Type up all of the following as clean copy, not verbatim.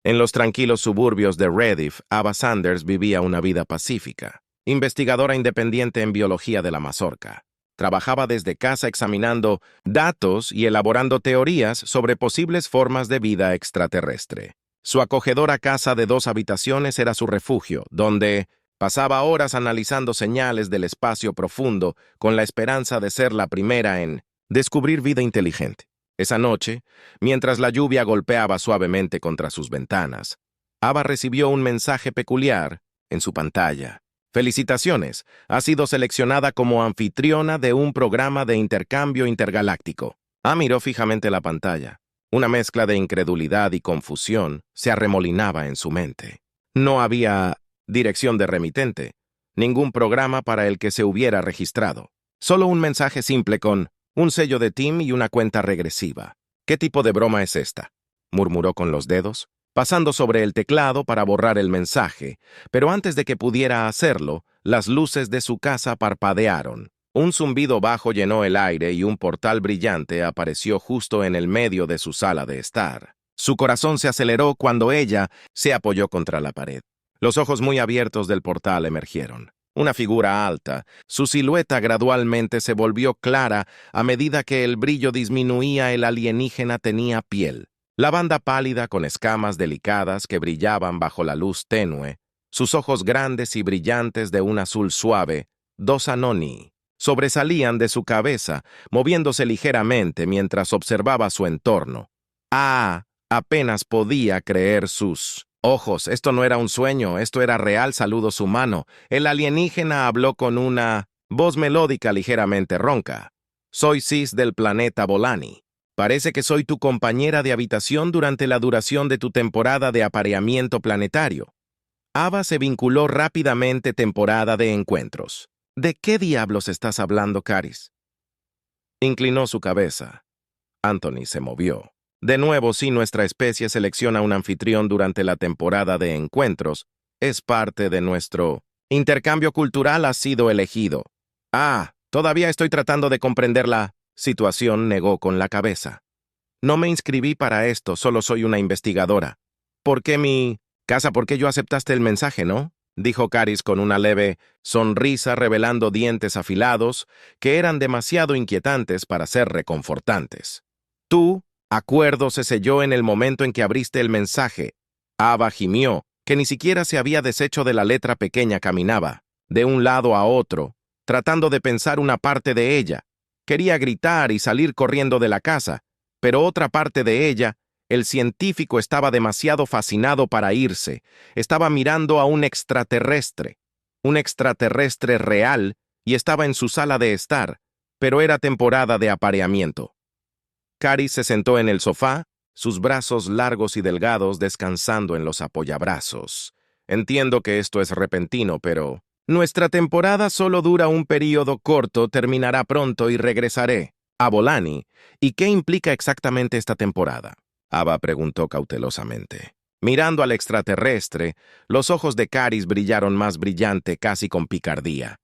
En los tranquilos suburbios de Rediff, Ava Sanders vivía una vida pacífica. Investigadora independiente en biología de la mazorca. Trabajaba desde casa examinando datos y elaborando teorías sobre posibles formas de vida extraterrestre. Su acogedora casa de 2 habitaciones era su refugio, donde pasaba horas analizando señales del espacio profundo con la esperanza de ser la primera en descubrir vida inteligente. Esa noche, mientras la lluvia golpeaba suavemente contra sus ventanas, Ava recibió un mensaje peculiar en su pantalla. Felicitaciones, has sido seleccionada como anfitriona de un programa de intercambio intergaláctico. Miró fijamente la pantalla. Una mezcla de incredulidad y confusión se arremolinaba en su mente. No había dirección de remitente, ningún programa para el que se hubiera registrado. Solo un mensaje simple con un sello de Tim y una cuenta regresiva. ¿Qué tipo de broma es esta?, murmuró con los dedos, pasando sobre el teclado para borrar el mensaje, pero antes de que pudiera hacerlo, las luces de su casa parpadearon. Un zumbido bajo llenó el aire y un portal brillante apareció justo en el medio de su sala de estar. Su corazón se aceleró cuando ella se apoyó contra la pared. Los ojos muy abiertos del portal emergieron. Una figura alta, su silueta gradualmente se volvió clara a medida que el brillo disminuía. El alienígena tenía piel. La banda pálida con escamas delicadas que brillaban bajo la luz tenue, sus ojos grandes y brillantes de un azul suave, dos anoni, sobresalían de su cabeza, moviéndose ligeramente mientras observaba su entorno. Apenas podía creer sus ojos. Esto no era un sueño, esto era real. Saludos humano. El alienígena habló con una voz melódica ligeramente ronca. Soy Sis del planeta Volani. Parece que soy tu compañera de habitación durante la duración de tu temporada de apareamiento planetario. Ava se vinculó rápidamente. Temporada de encuentros. ¿De qué diablos estás hablando, Caris? Inclinó su cabeza. Anthony se movió. De nuevo, si nuestra especie selecciona un anfitrión durante la temporada de encuentros, es parte de nuestro intercambio cultural. Ha sido elegido. Todavía estoy tratando de comprender la situación, negó con la cabeza. No me inscribí para esto, solo soy una investigadora. ¿Por qué mi casa? ¿Por qué yo aceptaste el mensaje, no?, dijo Caris con una leve sonrisa, revelando dientes afilados que eran demasiado inquietantes para ser reconfortantes. Tu acuerdo se selló en el momento en que abriste el mensaje. Ava gimió, que ni siquiera se había deshecho de la letra pequeña. Caminaba de un lado a otro, tratando de pensar una parte de ella. Quería gritar y salir corriendo de la casa, pero otra parte de ella, el científico, estaba demasiado fascinado para irse. Estaba mirando a un extraterrestre real, y estaba en su sala de estar, pero era temporada de apareamiento. Caris se sentó en el sofá, sus brazos largos y delgados descansando en los apoyabrazos. Entiendo que esto es repentino, pero nuestra temporada solo dura un periodo corto, terminará pronto y regresaré a Volani. ¿Y qué implica exactamente esta temporada?, Ava preguntó cautelosamente. Mirando al extraterrestre, los ojos de Caris brillaron más brillante, casi con picardía.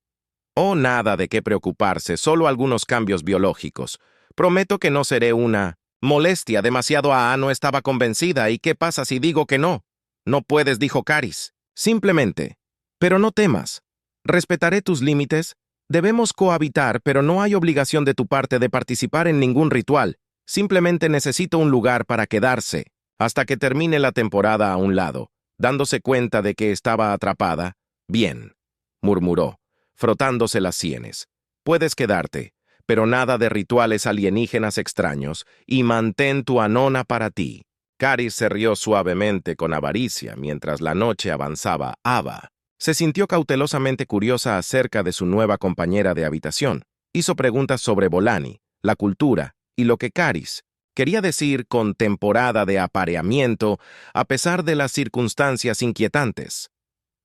Nada de qué preocuparse, solo algunos cambios biológicos. Prometo que no seré una molestia. Demasiado. No estaba convencida. ¿Y qué pasa si digo que no? No puedes, dijo Caris. Simplemente. Pero no temas. Respetaré tus límites. Debemos cohabitar, pero no hay obligación de tu parte de participar en ningún ritual. Simplemente necesito un lugar para quedarse hasta que termine la temporada. A un lado, dándose cuenta de que estaba atrapada. Bien, murmuró, frotándose las sienes. Puedes quedarte, pero nada de rituales alienígenas extraños, y mantén tu anona para ti. Caris se rió suavemente con avaricia mientras la noche avanzaba. Ava se sintió cautelosamente curiosa acerca de su nueva compañera de habitación. Hizo preguntas sobre Volani, la cultura, y lo que Caris quería decir con temporada de apareamiento, a pesar de las circunstancias inquietantes.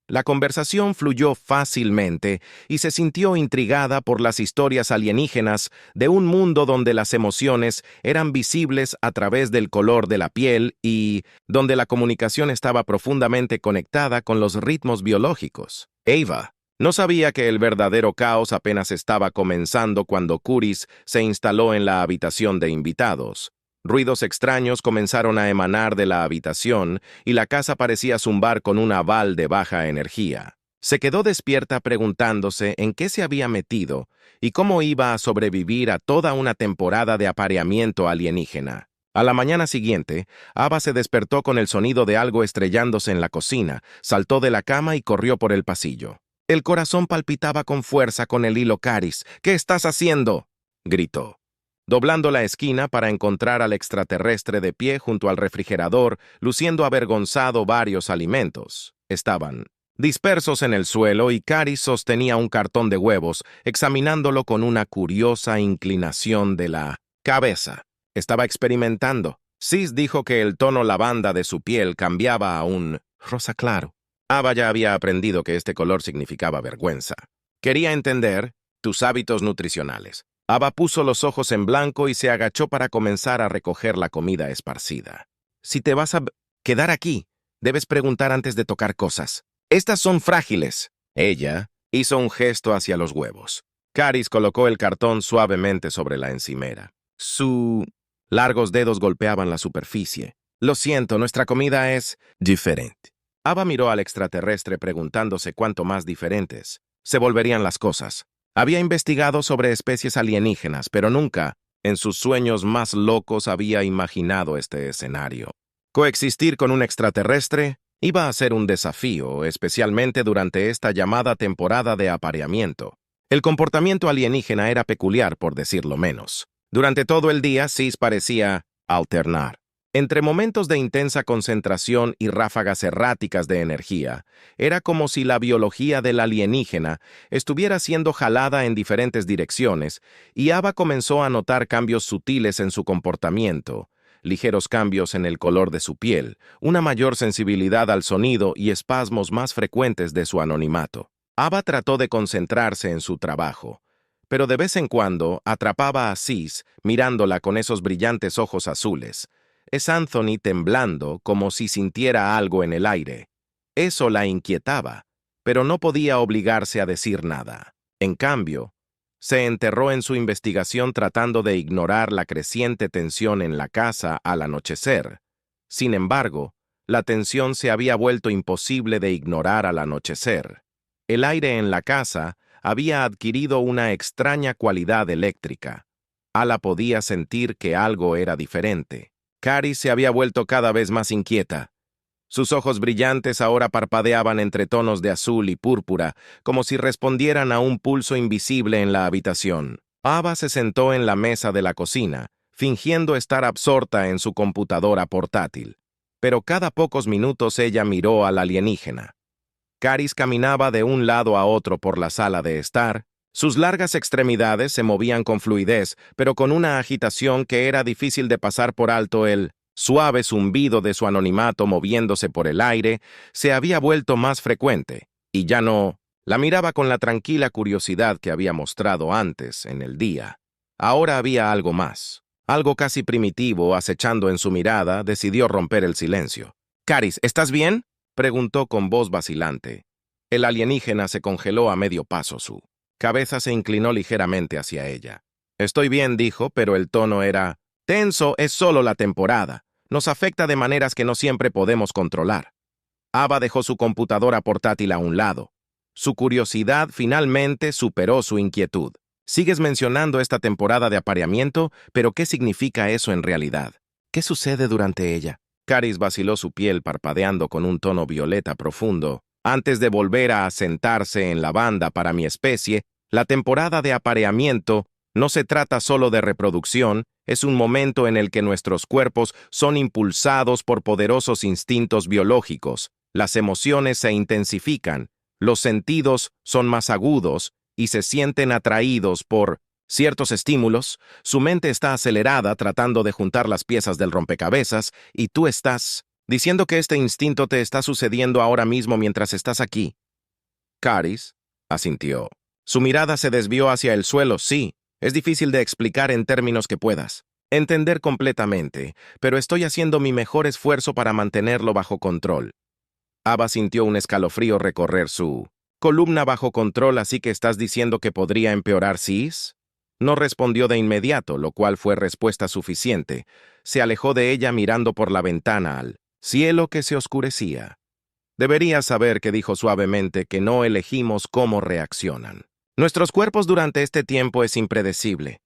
La conversación fluyó fácilmente y se sintió intrigada por las historias alienígenas de un mundo donde las emociones eran visibles a través del color de la piel y donde la comunicación estaba profundamente conectada con los ritmos biológicos. Ava no sabía que el verdadero caos apenas estaba comenzando cuando Caris se instaló en la habitación de invitados. Ruidos extraños comenzaron a emanar de la habitación y la casa parecía zumbar con un aval de baja energía. Se quedó despierta preguntándose en qué se había metido y cómo iba a sobrevivir a toda una temporada de apareamiento alienígena. A la mañana siguiente, Ava se despertó con el sonido de algo estrellándose en la cocina, saltó de la cama y corrió por el pasillo. El corazón palpitaba con fuerza con el hilo Caris. «¿Qué estás haciendo?», gritó. Doblando la esquina para encontrar al extraterrestre de pie junto al refrigerador, luciendo avergonzado varios alimentos. Estaban dispersos en el suelo y Caris sostenía un cartón de huevos, examinándolo con una curiosa inclinación de la cabeza. Estaba experimentando. Sis dijo que el tono lavanda de su piel cambiaba a un rosa claro. Ava ya había aprendido que este color significaba vergüenza. Quería entender tus hábitos nutricionales. Ava puso los ojos en blanco y se agachó para comenzar a recoger la comida esparcida. Si te vas a quedar aquí, debes preguntar antes de tocar cosas. Estas son frágiles. Ella hizo un gesto hacia los huevos. Caris colocó el cartón suavemente sobre la encimera. Sus largos dedos golpeaban la superficie. Lo siento, nuestra comida es diferente. Ava miró al extraterrestre preguntándose cuánto más diferentes se volverían las cosas. Había investigado sobre especies alienígenas, pero nunca, en sus sueños más locos, había imaginado este escenario. Coexistir con un extraterrestre iba a ser un desafío, especialmente durante esta llamada temporada de apareamiento. El comportamiento alienígena era peculiar, por decirlo menos. Durante todo el día, Sis parecía alternar entre momentos de intensa concentración y ráfagas erráticas de energía. Era como si la biología del alienígena estuviera siendo jalada en diferentes direcciones, y Ava comenzó a notar cambios sutiles en su comportamiento, ligeros cambios en el color de su piel, una mayor sensibilidad al sonido y espasmos más frecuentes de su anonimato. Ava trató de concentrarse en su trabajo, pero de vez en cuando atrapaba a Sis mirándola con esos brillantes ojos azules. Es Anthony temblando como si sintiera algo en el aire. Eso la inquietaba, pero no podía obligarse a decir nada. En cambio, se enterró en su investigación tratando de ignorar la creciente tensión en la casa al anochecer. Sin embargo, la tensión se había vuelto imposible de ignorar al anochecer. El aire en la casa había adquirido una extraña cualidad eléctrica. Ala podía sentir que algo era diferente. Caris se había vuelto cada vez más inquieta. Sus ojos brillantes ahora parpadeaban entre tonos de azul y púrpura, como si respondieran a un pulso invisible en la habitación. Ava se sentó en la mesa de la cocina, fingiendo estar absorta en su computadora portátil. Pero cada pocos minutos ella miró al alienígena. Caris caminaba de un lado a otro por la sala de estar. Sus largas extremidades se movían con fluidez, pero con una agitación que era difícil de pasar por alto. El suave zumbido de su anonimato moviéndose por el aire se había vuelto más frecuente, y ya no la miraba con la tranquila curiosidad que había mostrado antes en el día. Ahora había algo más. Algo casi primitivo acechando en su mirada. Decidió romper el silencio. «Caris, ¿estás bien?», preguntó con voz vacilante. El alienígena se congeló a medio paso. Su cabeza se inclinó ligeramente hacia ella. «Estoy bien», dijo, pero el tono era tenso. «Es solo la temporada. Nos afecta de maneras que no siempre podemos controlar». Ava dejó su computadora portátil a un lado. Su curiosidad finalmente superó su inquietud. «Sigues mencionando esta temporada de apareamiento, pero ¿qué significa eso en realidad? ¿Qué sucede durante ella?». Caris vaciló su piel parpadeando con un tono violeta profundo. «Antes de volver a asentarse en la banda para mi especie, la temporada de apareamiento no se trata solo de reproducción, es un momento en el que nuestros cuerpos son impulsados por poderosos instintos biológicos, las emociones se intensifican, los sentidos son más agudos y se sienten atraídos por ciertos estímulos, su mente está acelerada tratando de juntar las piezas del rompecabezas y tú estás diciendo que este instinto te está sucediendo ahora mismo mientras estás aquí». Caris asintió. Su mirada se desvió hacia el suelo. «Sí, es difícil de explicar en términos que puedas entender completamente, pero estoy haciendo mi mejor esfuerzo para mantenerlo bajo control». Ava sintió un escalofrío recorrer su columna. «Bajo control, así que estás diciendo que podría empeorar, Sis». No respondió de inmediato, lo cual fue respuesta suficiente. Se alejó de ella mirando por la ventana al cielo que se oscurecía. Deberías saber que dijo suavemente que no elegimos cómo reaccionan. Nuestros cuerpos durante este tiempo es impredecible.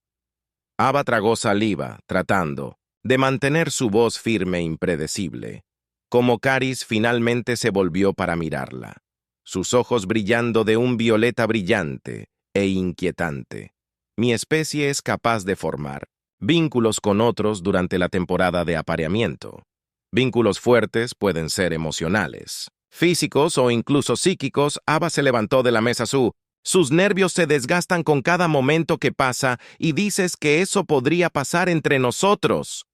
Ava tragó saliva, tratando de mantener su voz firme e impredecible, como Caris finalmente se volvió para mirarla, sus ojos brillando de un violeta brillante e inquietante. Mi especie es capaz de formar vínculos con otros durante la temporada de apareamiento. Vínculos fuertes pueden ser emocionales, físicos o incluso psíquicos. Ava se levantó de la mesa. Sus nervios se desgastan con cada momento que pasa y dices que eso podría pasar entre nosotros.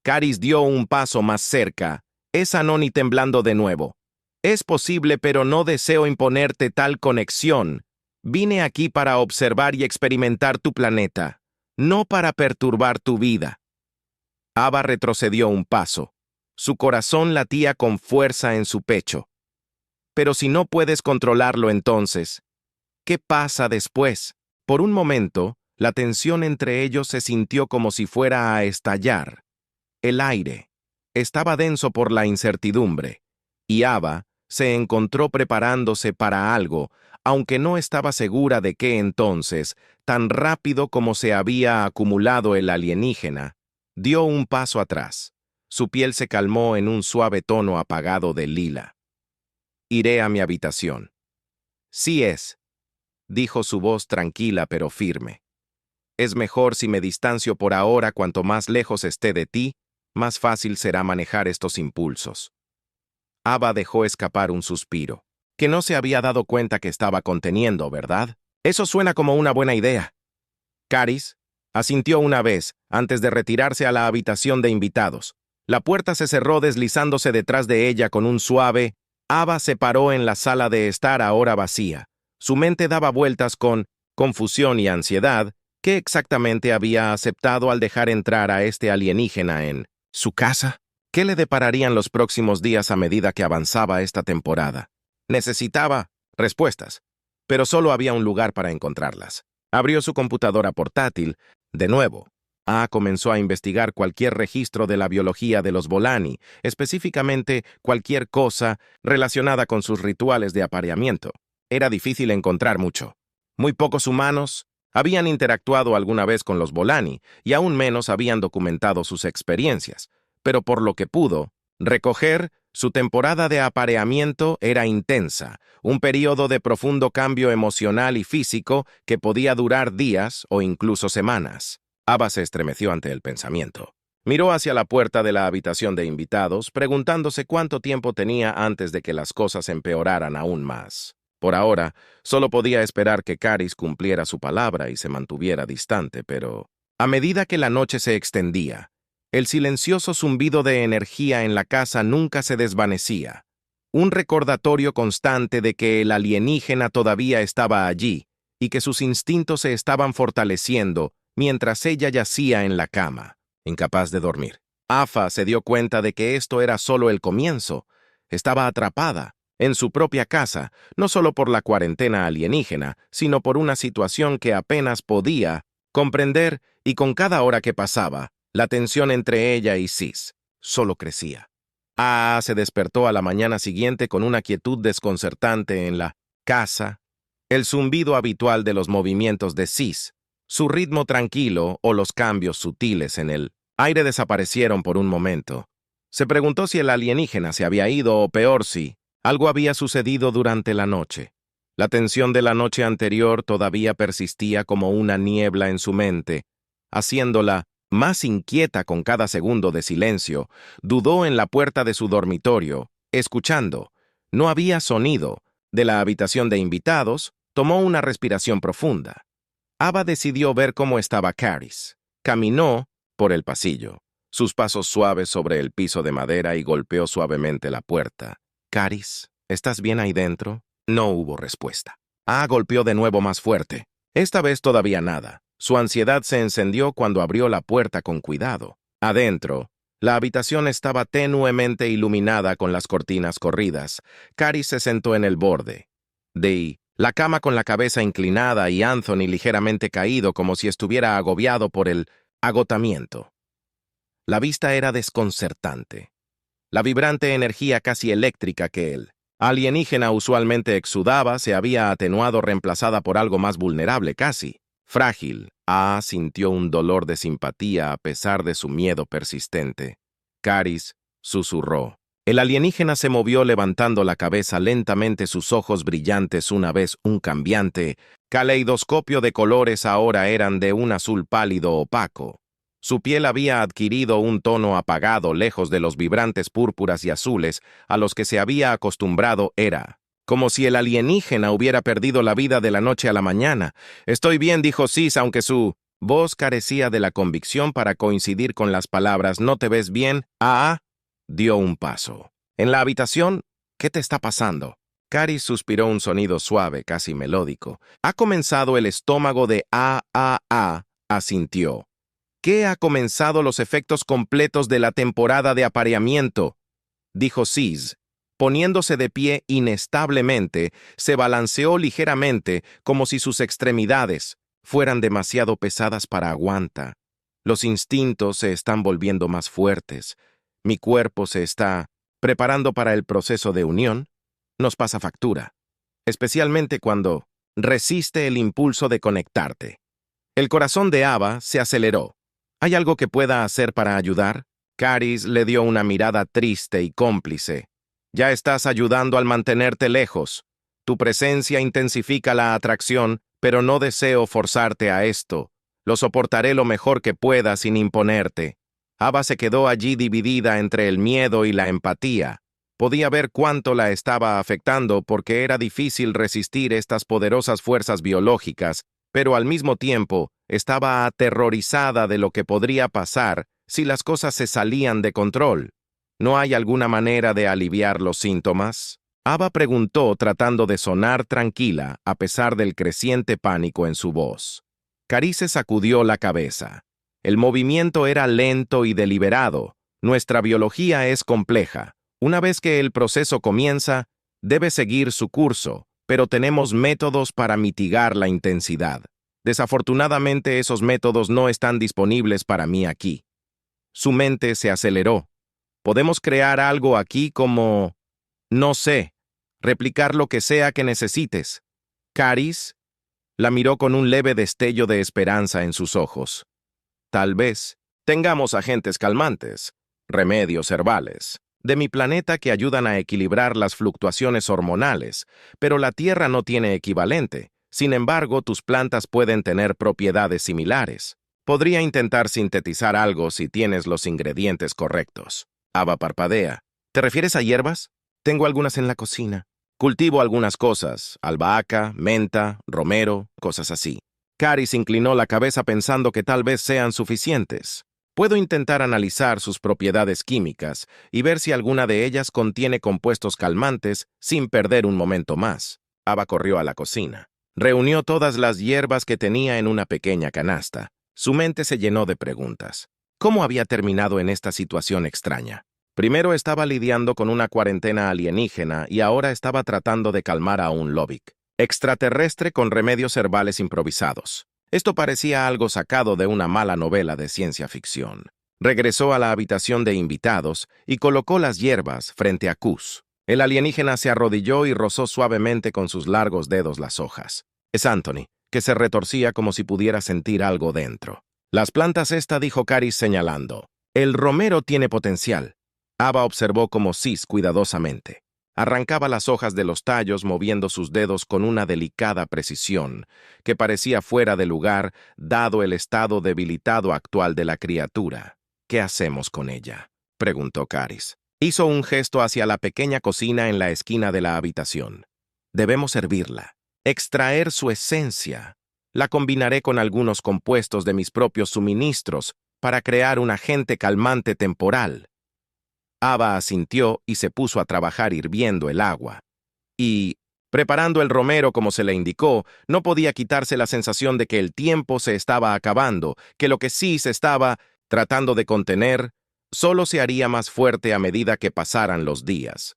Caris dio un paso más cerca. Es Anoni temblando de nuevo. Es posible, pero no deseo imponerte tal conexión. Vine aquí para observar y experimentar tu planeta, no para perturbar tu vida. Ava retrocedió un paso. Su corazón latía con fuerza en su pecho. Pero si no puedes controlarlo entonces, ¿qué pasa después? Por un momento, la tensión entre ellos se sintió como si fuera a estallar. El aire estaba denso por la incertidumbre, y Ava se encontró preparándose para algo, aunque no estaba segura de qué entonces, tan rápido como se había acumulado el alienígena, dio un paso atrás. Su piel se calmó en un suave tono apagado de lila. Iré a mi habitación. Sí es, dijo su voz tranquila pero firme. Es mejor si me distancio por ahora. Cuanto más lejos esté de ti, más fácil será manejar estos impulsos. Ava dejó escapar un suspiro, que no se había dado cuenta que estaba conteniendo, ¿verdad? Eso suena como una buena idea. Caris asintió una vez, antes de retirarse a la habitación de invitados. La puerta se cerró deslizándose detrás de ella con un suave. Ava se paró en la sala de estar ahora vacía. Su mente daba vueltas con confusión y ansiedad. ¿Qué exactamente había aceptado al dejar entrar a este alienígena en su casa? ¿Qué le depararían los próximos días a medida que avanzaba esta temporada? Necesitaba respuestas, pero solo había un lugar para encontrarlas. Abrió su computadora portátil. De nuevo, comenzó a investigar cualquier registro de la biología de los Bolani, específicamente cualquier cosa relacionada con sus rituales de apareamiento. Era difícil encontrar mucho. Muy pocos humanos habían interactuado alguna vez con los Bolani y aún menos habían documentado sus experiencias, pero por lo que pudo recoger, su temporada de apareamiento era intensa, un periodo de profundo cambio emocional y físico que podía durar días o incluso semanas. Ava se estremeció ante el pensamiento. Miró hacia la puerta de la habitación de invitados, preguntándose cuánto tiempo tenía antes de que las cosas empeoraran aún más. Por ahora, solo podía esperar que Caris cumpliera su palabra y se mantuviera distante, pero a medida que la noche se extendía, el silencioso zumbido de energía en la casa nunca se desvanecía, un recordatorio constante de que el alienígena todavía estaba allí y que sus instintos se estaban fortaleciendo mientras ella yacía en la cama, incapaz de dormir. Afa se dio cuenta de que esto era solo el comienzo. Estaba atrapada en su propia casa, no solo por la cuarentena alienígena, sino por una situación que apenas podía comprender, y con cada hora que pasaba, la tensión entre ella y Sis solo crecía. Se despertó a la mañana siguiente con una quietud desconcertante en la casa, el zumbido habitual de los movimientos de Sis, su ritmo tranquilo o los cambios sutiles en el aire desaparecieron por un momento. Se preguntó si el alienígena se había ido o peor si algo había sucedido durante la noche. La tensión de la noche anterior todavía persistía como una niebla en su mente, haciéndola más inquieta con cada segundo de silencio. Dudó en la puerta de su dormitorio, escuchando. No había sonido. De la habitación de invitados, tomó una respiración profunda. Ava decidió ver cómo estaba Caris. Caminó por el pasillo, sus pasos suaves sobre el piso de madera, y golpeó suavemente la puerta. «Caris, ¿estás bien ahí dentro?» No hubo respuesta. Golpeó de nuevo más fuerte. Esta vez todavía nada. Su ansiedad se encendió cuando abrió la puerta con cuidado. Adentro, la habitación estaba tenuemente iluminada con las cortinas corridas. Caris se sentó en el borde. La cama con la cabeza inclinada y Anthony ligeramente caído como si estuviera agobiado por el agotamiento. La vista era desconcertante. La vibrante energía casi eléctrica que el alienígena usualmente exudaba se había atenuado reemplazada por algo más vulnerable casi. Frágil, sintió un dolor de simpatía a pesar de su miedo persistente. Caris susurró. El alienígena se movió levantando la cabeza lentamente, sus ojos brillantes una vez un cambiante caleidoscopio de colores ahora eran de un azul pálido opaco. Su piel había adquirido un tono apagado lejos de los vibrantes púrpuras y azules a los que se había acostumbrado era. Como si el alienígena hubiera perdido la vida de la noche a la mañana. Estoy bien, dijo Sis, aunque su voz carecía de la convicción para coincidir con las palabras «¿No te ves bien?» Dio un paso. En la habitación, ¿qué te está pasando? Caris suspiró un sonido suave, casi melódico. Ha comenzado el estómago de asintió. ¿Qué ha comenzado los efectos completos de la temporada de apareamiento? Dijo Sis. Poniéndose de pie inestablemente, se balanceó ligeramente como si sus extremidades fueran demasiado pesadas para aguanta. Los instintos se están volviendo más fuertes. Mi cuerpo se está preparando para el proceso de unión. Nos pasa factura, especialmente cuando resiste el impulso de conectarte. El corazón de Ava se aceleró. ¿Hay algo que pueda hacer para ayudar? Caris le dio una mirada triste y cómplice. Ya estás ayudando al mantenerte lejos. Tu presencia intensifica la atracción, pero no deseo forzarte a esto. Lo soportaré lo mejor que pueda sin imponerte. Ava se quedó allí dividida entre el miedo y la empatía. Podía ver cuánto la estaba afectando porque era difícil resistir estas poderosas fuerzas biológicas, pero al mismo tiempo estaba aterrorizada de lo que podría pasar si las cosas se salían de control. ¿No hay alguna manera de aliviar los síntomas? Ava preguntó tratando de sonar tranquila a pesar del creciente pánico en su voz. Carice sacudió la cabeza. El movimiento era lento y deliberado. Nuestra biología es compleja. Una vez que el proceso comienza, debe seguir su curso, pero tenemos métodos para mitigar la intensidad. Desafortunadamente, esos métodos no están disponibles para mí aquí. Su mente se aceleró. Podemos crear algo aquí como, no sé, replicar lo que sea que necesites. Caris la miró con un leve destello de esperanza en sus ojos. Tal vez tengamos agentes calmantes, remedios herbales, de mi planeta que ayudan a equilibrar las fluctuaciones hormonales, pero la Tierra no tiene equivalente. Sin embargo, tus plantas pueden tener propiedades similares. Podría intentar sintetizar algo si tienes los ingredientes correctos. Ava parpadea. ¿Te refieres a hierbas? Tengo algunas en la cocina. Cultivo algunas cosas, albahaca, menta, romero, cosas así. Caris inclinó la cabeza pensando que tal vez sean suficientes. Puedo intentar analizar sus propiedades químicas y ver si alguna de ellas contiene compuestos calmantes sin perder un momento más. Ava corrió a la cocina. Reunió todas las hierbas que tenía en una pequeña canasta. Su mente se llenó de preguntas. ¿Cómo había terminado en esta situación extraña? Primero estaba lidiando con una cuarentena alienígena y ahora estaba tratando de calmar a un Lovick extraterrestre con remedios herbales improvisados. Esto parecía algo sacado de una mala novela de ciencia ficción. Regresó a la habitación de invitados y colocó las hierbas frente a Cus. El alienígena se arrodilló y rozó suavemente con sus largos dedos las hojas. Es Anthony, que se retorcía como si pudiera sentir algo dentro. Las plantas dijo Caris señalando. El romero tiene potencial. Ava observó como Sis cuidadosamente. Arrancaba las hojas de los tallos moviendo sus dedos con una delicada precisión, que parecía fuera de lugar dado el estado debilitado actual de la criatura. ¿Qué hacemos con ella?, preguntó Caris. Hizo un gesto hacia la pequeña cocina en la esquina de la habitación. Debemos hervirla, extraer su esencia. La combinaré con algunos compuestos de mis propios suministros para crear un agente calmante temporal. Ava asintió y se puso a trabajar hirviendo el agua. Y, preparando el romero como se le indicó, no podía quitarse la sensación de que el tiempo se estaba acabando, que lo que sí se estaba tratando de contener solo se haría más fuerte a medida que pasaran los días.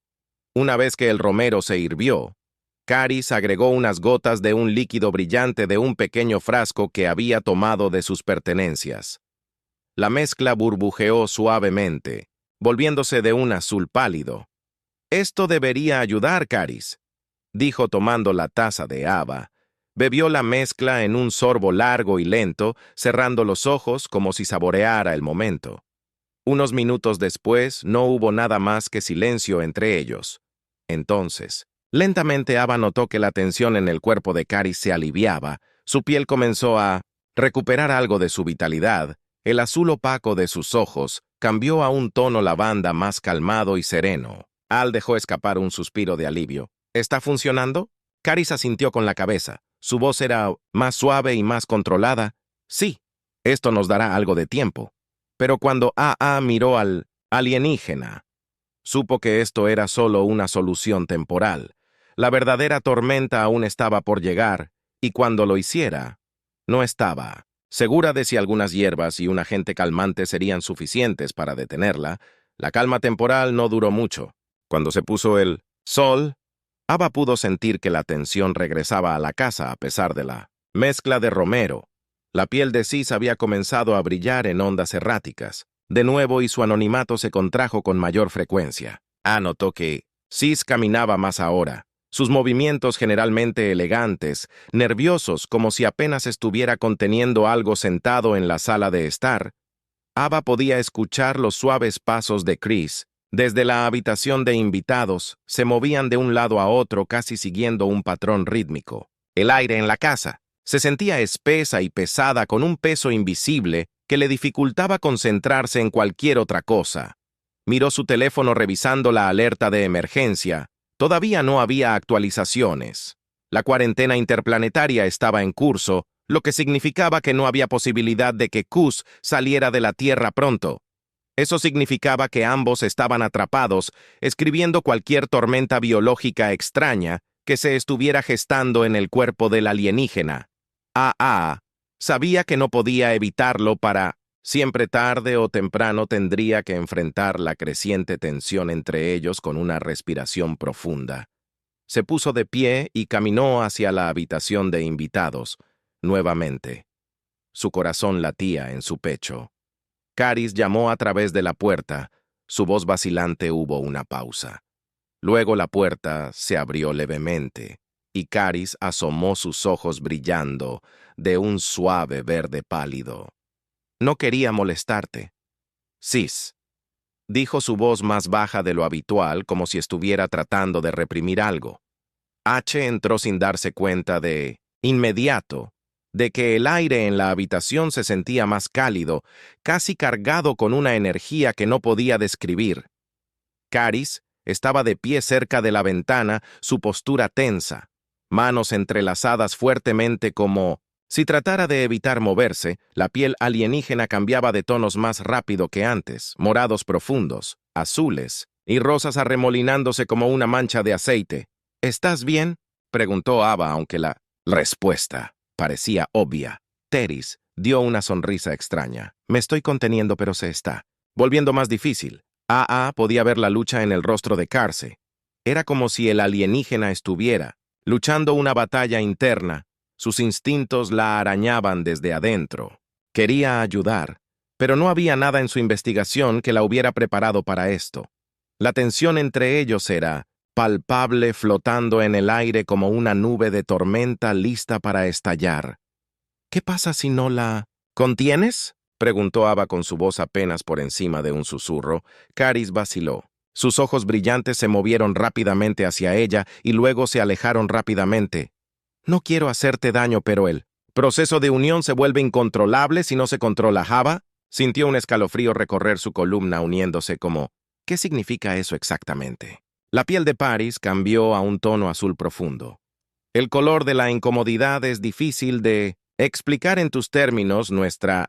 Una vez que el romero se hirvió, Caris agregó unas gotas de un líquido brillante de un pequeño frasco que había tomado de sus pertenencias. La mezcla burbujeó suavemente, volviéndose de un azul pálido. «Esto debería ayudar, Caris», dijo tomando la taza de Ava. Bebió la mezcla en un sorbo largo y lento, cerrando los ojos como si saboreara el momento. Unos minutos después, no hubo nada más que silencio entre ellos. Entonces, lentamente Ava notó que la tensión en el cuerpo de Caris se aliviaba, su piel comenzó a recuperar algo de su vitalidad, el azul opaco de sus ojos cambió a un tono lavanda más calmado y sereno. Al dejó escapar un suspiro de alivio. ¿Está funcionando? Caris asintió con la cabeza. Su voz era más suave y más controlada. Sí, esto nos dará algo de tiempo. Pero cuando A.A. miró al alienígena, supo que esto era solo una solución temporal. La verdadera tormenta aún estaba por llegar, y cuando lo hiciera, no estaba segura de si algunas hierbas y un agente calmante serían suficientes para detenerla. La calma temporal no duró mucho. Cuando se puso el sol, Ava pudo sentir que la tensión regresaba a la casa a pesar de la mezcla de romero. La piel de Sis había comenzado a brillar en ondas erráticas, de nuevo, y su anonimato se contrajo con mayor frecuencia. Notó que Sis caminaba más ahora, sus movimientos generalmente elegantes, nerviosos como si apenas estuviera conteniendo algo sentado en la sala de estar. Ava podía escuchar los suaves pasos de Chris. Desde la habitación de invitados, se movían de un lado a otro casi siguiendo un patrón rítmico. El aire en la casa se sentía espesa y pesada con un peso invisible que le dificultaba concentrarse en cualquier otra cosa. Miró su teléfono revisando la alerta de emergencia. Todavía no había actualizaciones. La cuarentena interplanetaria estaba en curso, lo que significaba que no había posibilidad de que Cus saliera de la Tierra pronto. Eso significaba que ambos estaban atrapados, escribiendo cualquier tormenta biológica extraña que se estuviera gestando en el cuerpo del alienígena. A.A. sabía que no podía evitarlo siempre tarde o temprano tendría que enfrentar la creciente tensión entre ellos con una respiración profunda. Se puso de pie y caminó hacia la habitación de invitados, nuevamente. Su corazón latía en su pecho. Caris llamó a través de la puerta. Su voz vacilante hubo una pausa. Luego la puerta se abrió levemente, y Caris asomó sus ojos brillando de un suave verde pálido. «No quería molestarte». «Sis», dijo su voz más baja de lo habitual, como si estuviera tratando de reprimir algo. H entró sin darse cuenta de inmediato de que el aire en la habitación se sentía más cálido, casi cargado con una energía que no podía describir. Caris estaba de pie cerca de la ventana, su postura tensa, manos entrelazadas fuertemente como si tratara de evitar moverse. La piel alienígena cambiaba de tonos más rápido que antes, morados profundos, azules y rosas arremolinándose como una mancha de aceite. «¿Estás bien?», preguntó Ava, aunque la respuesta parecía obvia. Teris dio una sonrisa extraña. «Me estoy conteniendo, pero se está volviendo más difícil». A.A. podía ver la lucha en el rostro de Carse. Era como si el alienígena estuviera luchando una batalla interna. Sus instintos la arañaban desde adentro. Quería ayudar, pero no había nada en su investigación que la hubiera preparado para esto. La tensión entre ellos era palpable, flotando en el aire como una nube de tormenta lista para estallar. «¿Qué pasa si no la contienes?», preguntó Ava con su voz apenas por encima de un susurro. Caris vaciló. Sus ojos brillantes se movieron rápidamente hacia ella y luego se alejaron rápidamente. «No quiero hacerte daño, pero el proceso de unión se vuelve incontrolable si no se controla». Ava sintió un escalofrío recorrer su columna uniéndose como «¿Qué significa eso exactamente?». La piel de Paris cambió a un tono azul profundo. «El color de la incomodidad es difícil de explicar en tus términos.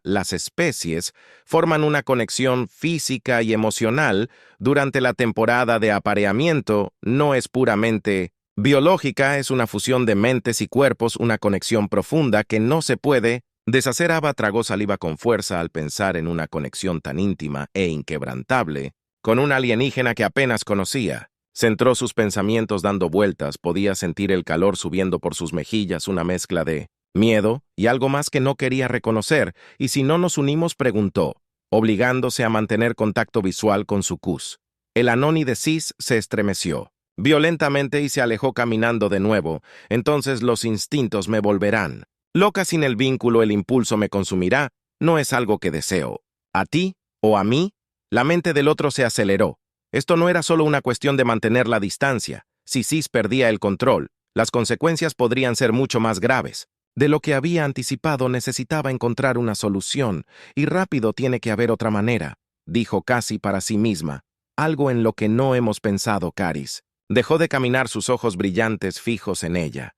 Las especies forman una conexión física y emocional durante la temporada de apareamiento. No es puramente biológica, es una fusión de mentes y cuerpos, una conexión profunda que no se puede deshacer». Ava tragó saliva con fuerza al pensar en una conexión tan íntima e inquebrantable con un alienígena que apenas conocía. Centró sus pensamientos dando vueltas, podía sentir el calor subiendo por sus mejillas, una mezcla de miedo y algo más que no quería reconocer, y si no nos unimos preguntó, obligándose a mantener contacto visual con su cus. El Anoni de Sis se estremeció violentamente y se alejó caminando de nuevo. Entonces los instintos me volverán. Loca sin el vínculo, el impulso me consumirá. No es algo que deseo. ¿A ti o a mí? La mente del otro se aceleró. Esto no era solo una cuestión de mantener la distancia. Si Sis perdía el control, las consecuencias podrían ser mucho más graves. De lo que había anticipado necesitaba encontrar una solución, y rápido tiene que haber otra manera, dijo casi para sí misma. Algo en lo que no hemos pensado, Caris. Dejó de caminar, sus ojos brillantes fijos en ella.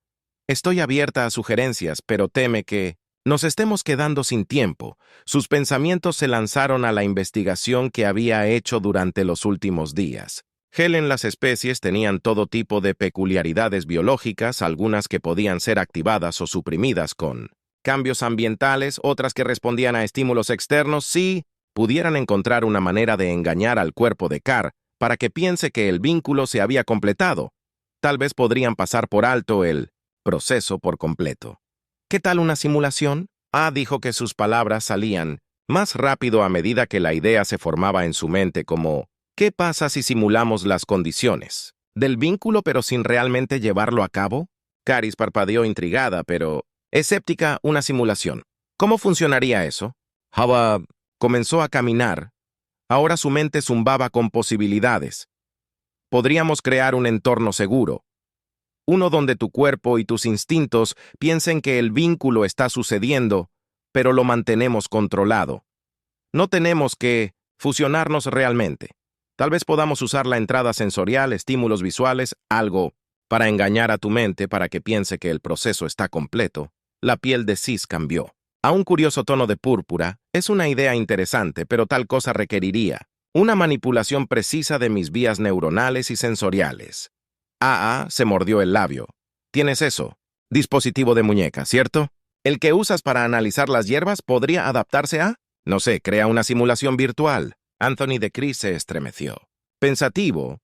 Estoy abierta a sugerencias, pero teme que nos estemos quedando sin tiempo. Sus pensamientos se lanzaron a la investigación que había hecho durante los últimos días. En las especies tenían todo tipo de peculiaridades biológicas, algunas que podían ser activadas o suprimidas con cambios ambientales, otras que respondían a estímulos externos. Si pudieran encontrar una manera de engañar al cuerpo de Car para que piense que el vínculo se había completado, tal vez podrían pasar por alto el proceso por completo. ¿Qué tal una simulación? Dijo que sus palabras salían más rápido a medida que la idea se formaba en su mente, como ¿qué pasa si simulamos las condiciones del vínculo pero sin realmente llevarlo a cabo? Caris parpadeó intrigada, pero escéptica. Una simulación. ¿Cómo funcionaría eso? Hava comenzó a caminar. Ahora su mente zumbaba con posibilidades. Podríamos crear un entorno seguro. Uno donde tu cuerpo y tus instintos piensen que el vínculo está sucediendo, pero lo mantenemos controlado. No tenemos que fusionarnos realmente. Tal vez podamos usar la entrada sensorial, estímulos visuales, algo para engañar a tu mente para que piense que el proceso está completo. La piel de Sis cambió. A un curioso tono de púrpura, es una idea interesante, pero tal cosa requeriría una manipulación precisa de mis vías neuronales y sensoriales. Se mordió el labio. ¿Tienes eso? Dispositivo de muñeca, ¿cierto? ¿El que usas para analizar las hierbas podría adaptarse a? No sé, crea una simulación virtual. Anthony de Chris se estremeció. Pensativo,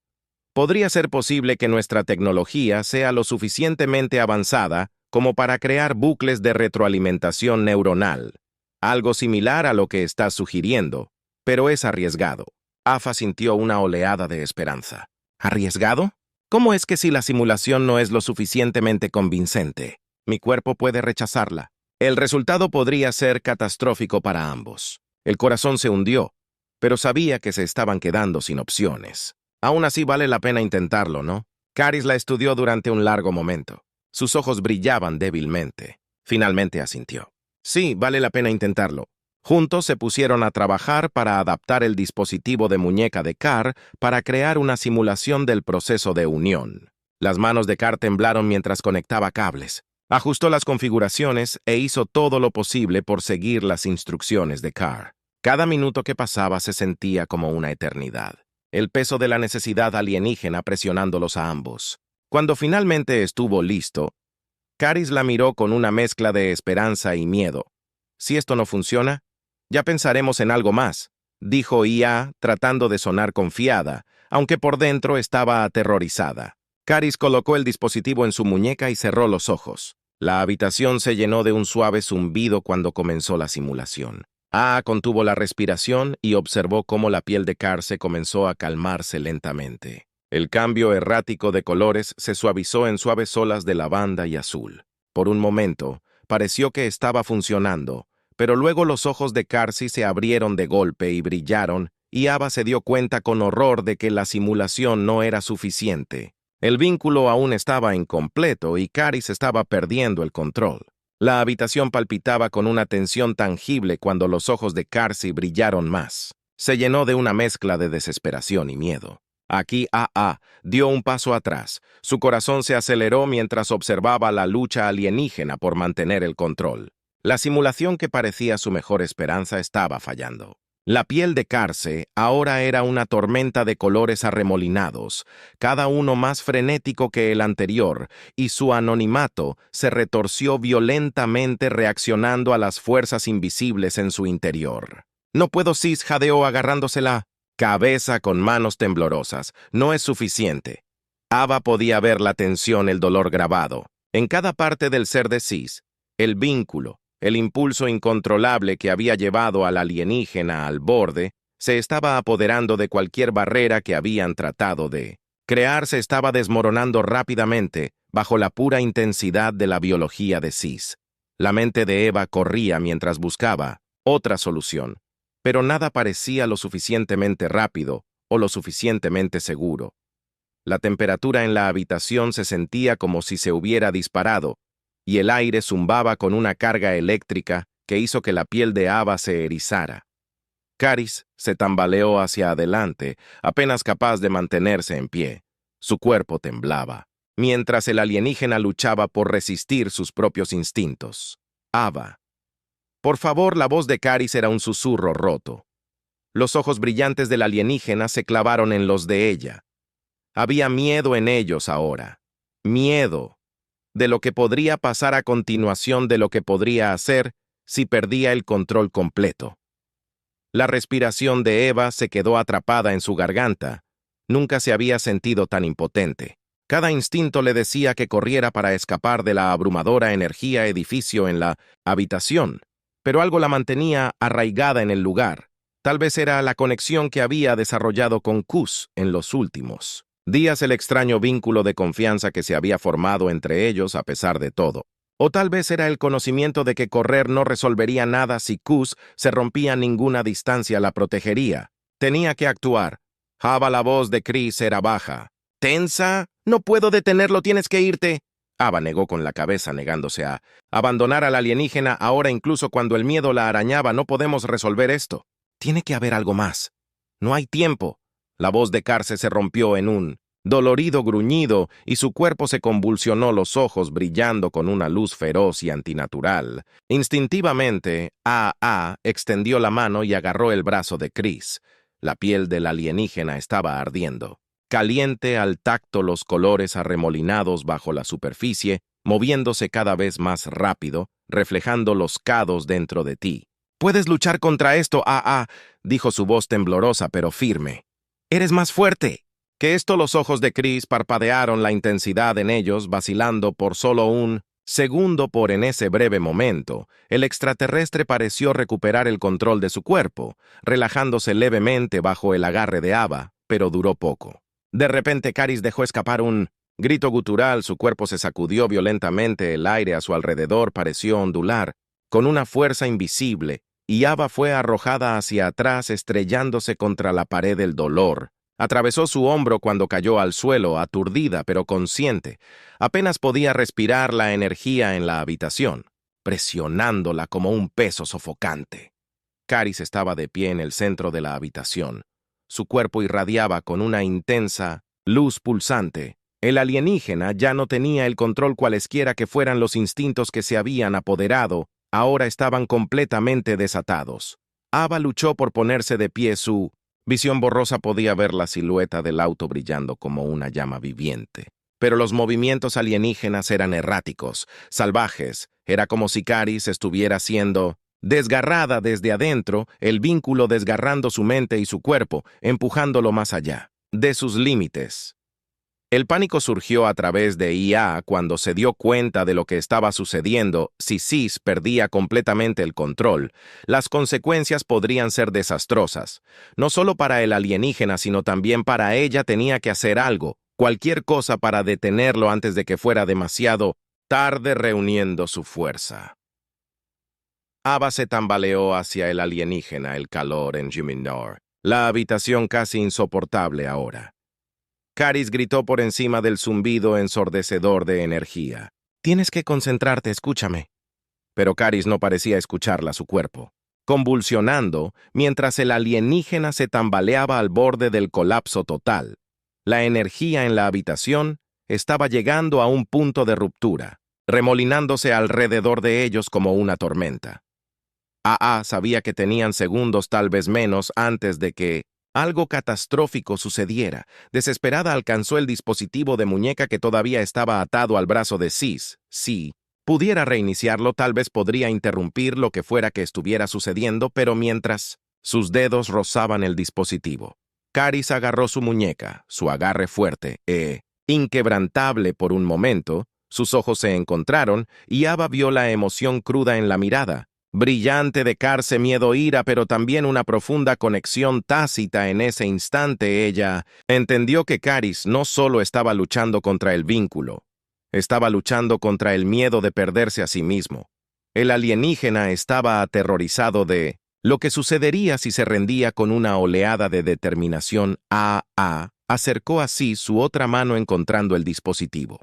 podría ser posible que nuestra tecnología sea lo suficientemente avanzada como para crear bucles de retroalimentación neuronal, algo similar a lo que estás sugiriendo, pero es arriesgado. Afa sintió una oleada de esperanza. ¿Arriesgado? ¿Cómo es que si la simulación no es lo suficientemente convincente, mi cuerpo puede rechazarla? El resultado podría ser catastrófico para ambos. El corazón se hundió, pero sabía que se estaban quedando sin opciones. Aún así vale la pena intentarlo, ¿no? Caris la estudió durante un largo momento. Sus ojos brillaban débilmente. Finalmente asintió. Sí, vale la pena intentarlo. Juntos se pusieron a trabajar para adaptar el dispositivo de muñeca de Car para crear una simulación del proceso de unión. Las manos de Car temblaron mientras conectaba cables. Ajustó las configuraciones e hizo todo lo posible por seguir las instrucciones de Car. Cada minuto que pasaba se sentía como una eternidad. El peso de la necesidad alienígena presionándolos a ambos. Cuando finalmente estuvo listo, Caris la miró con una mezcla de esperanza y miedo. Si esto no funciona, ya pensaremos en algo más, dijo Ia, tratando de sonar confiada, aunque por dentro estaba aterrorizada. Caris colocó el dispositivo en su muñeca y cerró los ojos. La habitación se llenó de un suave zumbido cuando comenzó la simulación. Contuvo la respiración y observó cómo la piel de Car se comenzó a calmarse lentamente. El cambio errático de colores se suavizó en suaves olas de lavanda y azul. Por un momento, pareció que estaba funcionando, pero luego los ojos de Carsi se abrieron de golpe y brillaron, y Ava se dio cuenta con horror de que la simulación no era suficiente. El vínculo aún estaba incompleto y Caris estaba perdiendo el control. La habitación palpitaba con una tensión tangible cuando los ojos de Carsi brillaron más. Se llenó de una mezcla de desesperación y miedo. Aquí dio un paso atrás. Su corazón se aceleró mientras observaba la lucha alienígena por mantener el control. La simulación que parecía su mejor esperanza estaba fallando. La piel de Carse ahora era una tormenta de colores arremolinados, cada uno más frenético que el anterior, y su anonimato se retorció violentamente reaccionando a las fuerzas invisibles en su interior. «No puedo», Sis jadeó agarrándosela cabeza con manos temblorosas. «No es suficiente. Ava podía ver la tensión, el dolor grabado. En cada parte del ser de Sis, el vínculo, el impulso incontrolable que había llevado al alienígena al borde, se estaba apoderando de cualquier barrera que habían tratado de crear. Se estaba desmoronando rápidamente bajo la pura intensidad de la biología de Sis. La mente de Eva corría mientras buscaba otra solución, pero nada parecía lo suficientemente rápido o lo suficientemente seguro. La temperatura en la habitación se sentía como si se hubiera disparado, y el aire zumbaba con una carga eléctrica que hizo que la piel de Ava se erizara. Caris se tambaleó hacia adelante, apenas capaz de mantenerse en pie. Su cuerpo temblaba, mientras el alienígena luchaba por resistir sus propios instintos. Ava. Por favor, la voz de Caris era un susurro roto. Los ojos brillantes del alienígena se clavaron en los de ella. Había miedo en ellos ahora. Miedo de lo que podría pasar a continuación, de lo que podría hacer si perdía el control completo. La respiración de Eva se quedó atrapada en su garganta. Nunca se había sentido tan impotente. Cada instinto le decía que corriera para escapar de la abrumadora energía edificio en la habitación, pero algo la mantenía arraigada en el lugar. Tal vez era la conexión que había desarrollado con Kus en los últimos días, el extraño vínculo de confianza que se había formado entre ellos a pesar de todo. O tal vez era el conocimiento de que correr no resolvería nada si Kus se rompía. Ninguna distancia la protegería. Tenía que actuar. Ava, la voz de Chris era baja. «Tensa, no puedo detenerlo, tienes que irte». Ava negó con la cabeza, negándose a abandonar al alienígena. Ahora, incluso cuando el miedo la arañaba, no podemos resolver esto. Tiene que haber algo más. No hay tiempo. La voz de Carce se rompió en un dolorido gruñido y su cuerpo se convulsionó, los ojos brillando con una luz feroz y antinatural. Instintivamente, A.A. extendió la mano y agarró el brazo de Chris. La piel del alienígena estaba ardiendo. Caliente al tacto, los colores arremolinados bajo la superficie, moviéndose cada vez más rápido, reflejando los cados dentro de ti. «Puedes luchar contra esto, A.A., dijo su voz temblorosa pero firme. «Eres más fuerte». Que esto, los ojos de Chris parpadearon, la intensidad en ellos vacilando por solo un segundo. En ese breve momento, el extraterrestre pareció recuperar el control de su cuerpo, relajándose levemente bajo el agarre de Ava, pero duró poco. De repente, Caris dejó escapar un grito gutural, su cuerpo se sacudió violentamente, el aire a su alrededor pareció ondular, con una fuerza invisible, y Ava fue arrojada hacia atrás, estrellándose contra la pared del dolor. Atravesó su hombro cuando cayó al suelo, aturdida pero consciente. Apenas podía respirar, la energía en la habitación, presionándola como un peso sofocante. Caris estaba de pie en el centro de la habitación. Su cuerpo irradiaba con una intensa luz pulsante. El alienígena ya no tenía el control. Cualesquiera que fueran los instintos que se habían apoderado, ahora estaban completamente desatados. Ava luchó por ponerse de pie. Su visión borrosa podía ver la silueta del auto brillando como una llama viviente. Pero los movimientos alienígenas eran erráticos, salvajes. Era como si Caris estuviera siendo desgarrada desde adentro, el vínculo desgarrando su mente y su cuerpo, empujándolo más allá de sus límites. El pánico surgió a través de IA cuando se dio cuenta de lo que estaba sucediendo. Si Sis perdía completamente el control, las consecuencias podrían ser desastrosas. No solo para el alienígena, sino también para ella. Tenía que hacer algo, cualquier cosa para detenerlo antes de que fuera demasiado tarde. Reuniendo su fuerza, Ava se tambaleó hacia el alienígena, el calor en Juminor, la habitación casi insoportable ahora. Caris gritó por encima del zumbido ensordecedor de energía. «Tienes que concentrarte, escúchame». Pero Caris no parecía escucharla. Su cuerpo, convulsionando, mientras el alienígena se tambaleaba al borde del colapso total. La energía en la habitación estaba llegando a un punto de ruptura, remolinándose alrededor de ellos como una tormenta. A.A. sabía que tenían segundos, tal vez menos, antes de que algo catastrófico sucediera. Desesperada, alcanzó el dispositivo de muñeca que todavía estaba atado al brazo de Sis. Si pudiera reiniciarlo, tal vez podría interrumpir lo que fuera que estuviera sucediendo, pero mientras sus dedos rozaban el dispositivo, Caris agarró su muñeca, su agarre fuerte, Inquebrantable por un momento, sus ojos se encontraron y Ava vio la emoción cruda en la mirada, brillante de carce, miedo, ira, pero también una profunda conexión tácita en ese instante. Ella entendió que Caris no solo estaba luchando contra el vínculo, estaba luchando contra el miedo de perderse a sí mismo. El alienígena estaba aterrorizado de lo que sucedería si se rendía. Con una oleada de determinación. Acercó así su otra mano encontrando el dispositivo.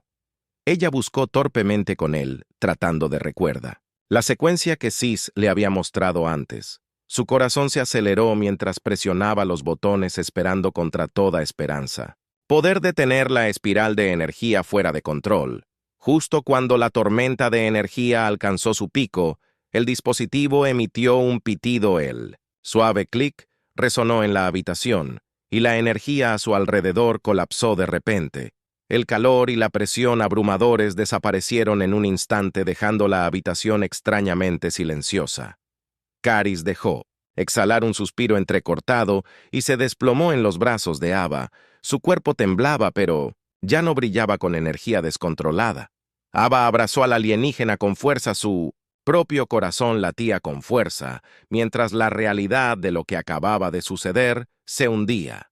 Ella buscó torpemente con él, tratando de recuerda la secuencia que Sis le había mostrado antes. Su corazón se aceleró mientras presionaba los botones, esperando contra toda esperanza poder detener la espiral de energía fuera de control. Justo cuando la tormenta de energía alcanzó su pico, el dispositivo emitió un pitido. El suave clic resonó en la habitación, y la energía a su alrededor colapsó de repente. El calor y la presión abrumadores desaparecieron en un instante, dejando la habitación extrañamente silenciosa. Caris dejó exhalar un suspiro entrecortado y se desplomó en los brazos de Ava. Su cuerpo temblaba, pero ya no brillaba con energía descontrolada. Ava abrazó al alienígena con fuerza. Su propio corazón latía con fuerza, mientras la realidad de lo que acababa de suceder se hundía.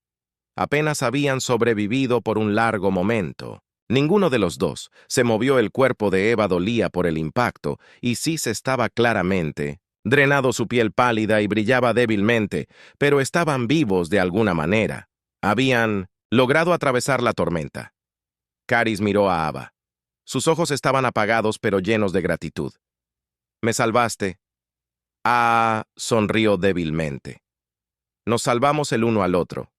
Apenas habían sobrevivido por un largo momento. Ninguno de los dos se movió. El cuerpo de Eva dolía por el impacto, y Sis estaba claramente drenado. Su piel pálida y brillaba débilmente, pero estaban vivos de alguna manera. Habían logrado atravesar la tormenta. Caris miró a Ava. Sus ojos estaban apagados pero llenos de gratitud. «Me salvaste». Sonrió débilmente. «Nos salvamos el uno al otro».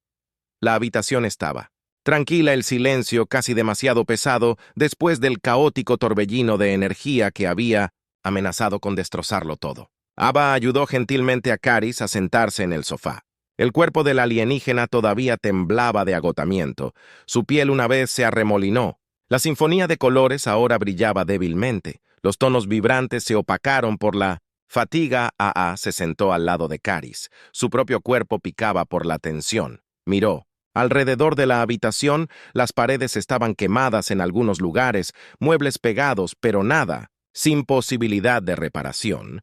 La habitación estaba tranquila, el silencio casi demasiado pesado después del caótico torbellino de energía que había amenazado con destrozarlo todo. Ava ayudó gentilmente a Caris a sentarse en el sofá. El cuerpo del alienígena todavía temblaba de agotamiento. Su piel una vez se arremolinó. La sinfonía de colores ahora brillaba débilmente. Los tonos vibrantes se opacaron por la fatiga. Se sentó al lado de Caris. Su propio cuerpo picaba por la tensión. Miró. Alrededor de la habitación, las paredes estaban quemadas en algunos lugares, muebles pegados, pero nada, sin posibilidad de reparación.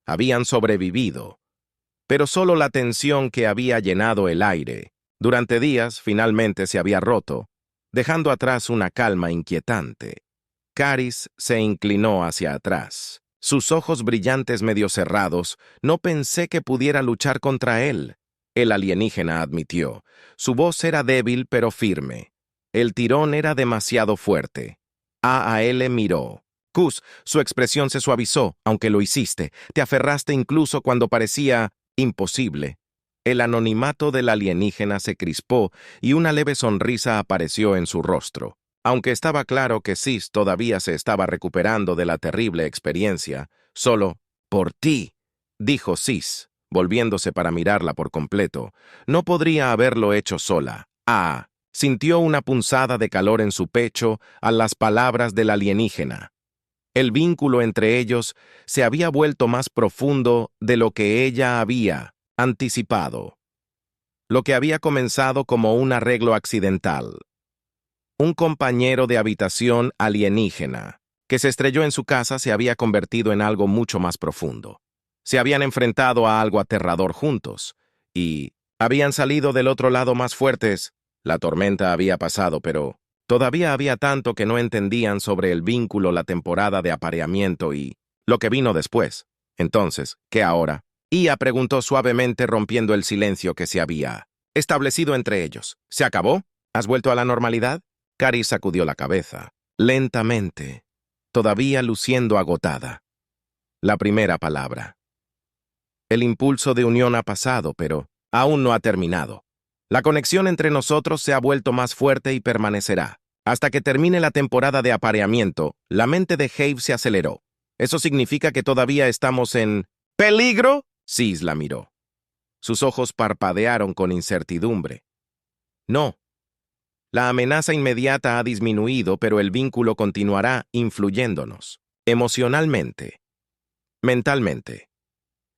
Habían sobrevivido, pero solo la tensión que había llenado el aire durante días finalmente se había roto, dejando atrás una calma inquietante. Caris se inclinó hacia atrás, sus ojos brillantes medio cerrados. «No pensé que pudiera luchar contra él», el alienígena admitió. Su voz era débil pero firme. El tirón era demasiado fuerte. Él miró. «Cus», su expresión se suavizó. «Aunque lo hiciste, te aferraste incluso cuando parecía imposible». El anonimato del alienígena se crispó y una leve sonrisa apareció en su rostro. Aunque estaba claro que Sis todavía se estaba recuperando de la terrible experiencia, solo «por ti», dijo Sis, volviéndose para mirarla por completo. No podría haberlo hecho sola. Sintió una punzada de calor en su pecho a las palabras del alienígena. El vínculo entre ellos se había vuelto más profundo de lo que ella había anticipado. Lo que había comenzado como un arreglo accidental. Un compañero de habitación alienígena que se estrelló en su casa se había convertido en algo mucho más profundo. Se habían enfrentado a algo aterrador juntos, y habían salido del otro lado más fuertes. La tormenta había pasado, pero todavía había tanto que no entendían sobre el vínculo, la temporada de apareamiento y lo que vino después. Entonces, ¿qué ahora? Ia preguntó suavemente, rompiendo el silencio que se había establecido entre ellos. ¿Se acabó? ¿Has vuelto a la normalidad? Caris sacudió la cabeza, lentamente, todavía luciendo agotada. La primera palabra. El impulso de unión ha pasado, pero aún no ha terminado. La conexión entre nosotros se ha vuelto más fuerte y permanecerá. Hasta que termine la temporada de apareamiento, la mente de Habe se aceleró. ¿Eso significa que todavía estamos en peligro? Sis la miró. Sus ojos parpadearon con incertidumbre. No. La amenaza inmediata ha disminuido, pero el vínculo continuará influyéndonos. Emocionalmente. Mentalmente.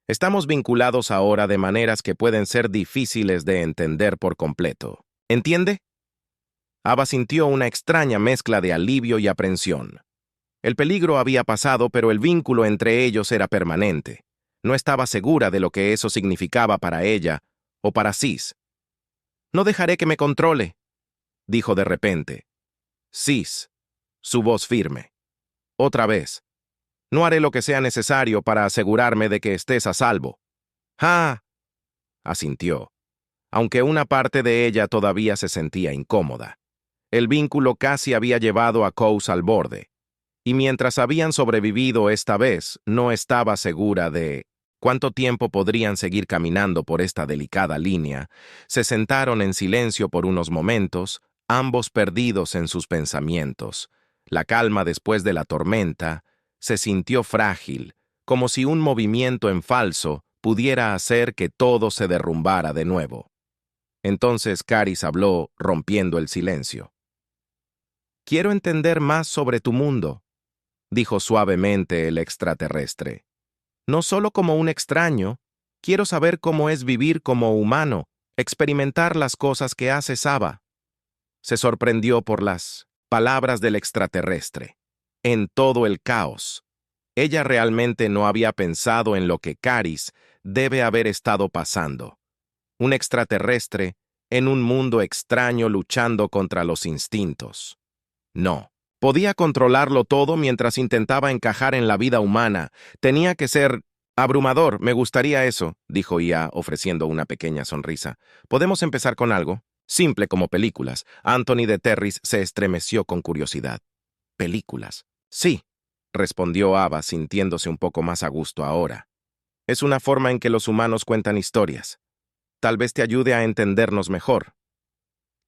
Estamos vinculados ahora de maneras que pueden ser difíciles de entender por completo. ¿Entiende? Ava sintió una extraña mezcla de alivio y aprensión. El peligro había pasado, pero el vínculo entre ellos era permanente. No estaba segura de lo que eso significaba para ella o para Sis. «No dejaré que me controle», dijo de repente. «Sis», su voz firme. «Otra vez. No haré lo que sea necesario para asegurarme de que estés a salvo». «Ah», asintió, aunque una parte de ella todavía se sentía incómoda. El vínculo casi había llevado a Coase al borde, y mientras habían sobrevivido esta vez, no estaba segura de cuánto tiempo podrían seguir caminando por esta delicada línea. Se sentaron en silencio por unos momentos, ambos perdidos en sus pensamientos. La calma después de la tormenta se sintió frágil, como si un movimiento en falso pudiera hacer que todo se derrumbara de nuevo. Entonces Caris habló, rompiendo el silencio. «Quiero entender más sobre tu mundo», dijo suavemente el extraterrestre. «No solo como un extraño, quiero saber cómo es vivir como humano, experimentar las cosas que hace Saba». Se sorprendió por las palabras del extraterrestre. En todo el caos, ella realmente no había pensado en lo que Caris debe haber estado pasando. Un extraterrestre en un mundo extraño luchando contra los instintos. No. Podía controlarlo todo mientras intentaba encajar en la vida humana. Tenía que ser abrumador. Me gustaría eso, dijo Ia, ofreciendo una pequeña sonrisa. ¿Podemos empezar con algo? Simple como películas. Anthony de Terris se estremeció con curiosidad. ¿Películas? Sí, respondió Ava, sintiéndose un poco más a gusto ahora. Es una forma en que los humanos cuentan historias. Tal vez te ayude a entendernos mejor.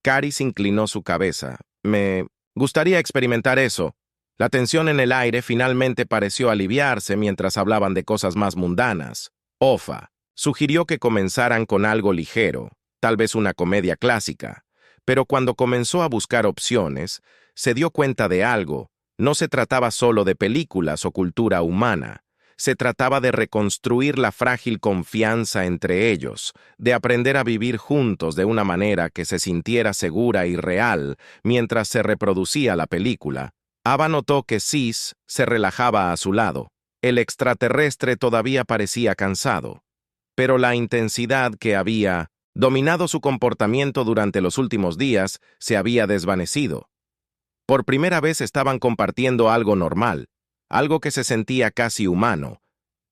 Caris inclinó su cabeza. Me gustaría experimentar eso. La tensión en el aire finalmente pareció aliviarse mientras hablaban de cosas más mundanas. Ofa sugirió que comenzaran con algo ligero, tal vez una comedia clásica, pero cuando comenzó a buscar opciones, se dio cuenta de algo. No se trataba solo de películas o cultura humana. Se trataba de reconstruir la frágil confianza entre ellos, de aprender a vivir juntos de una manera que se sintiera segura y real mientras se reproducía la película. Ava notó que Sis se relajaba a su lado. El extraterrestre todavía parecía cansado, pero la intensidad que había dominado su comportamiento durante los últimos días se había desvanecido. Por primera vez estaban compartiendo algo normal, algo que se sentía casi humano,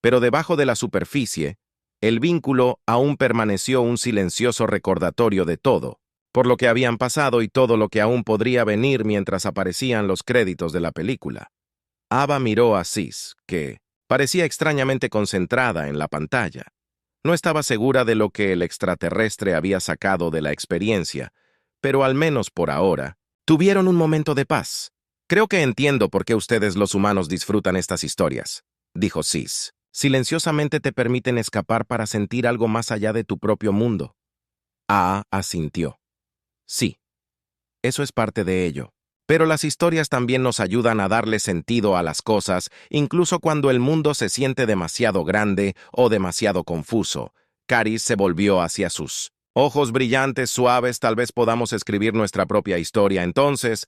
pero debajo de la superficie, el vínculo aún permaneció un silencioso recordatorio de todo, por lo que habían pasado y todo lo que aún podría venir mientras aparecían los créditos de la película. Ava miró a Sis, que parecía extrañamente concentrada en la pantalla. No estaba segura de lo que el extraterrestre había sacado de la experiencia, pero al menos por ahora, tuvieron un momento de paz. «Creo que entiendo por qué ustedes los humanos disfrutan estas historias», dijo Sis. «Silenciosamente te permiten escapar para sentir algo más allá de tu propio mundo». Asintió. «Sí, eso es parte de ello. Pero las historias también nos ayudan a darle sentido a las cosas, incluso cuando el mundo se siente demasiado grande o demasiado confuso». Caris se volvió hacia sus ojos brillantes, suaves. «Tal vez podamos escribir nuestra propia historia entonces».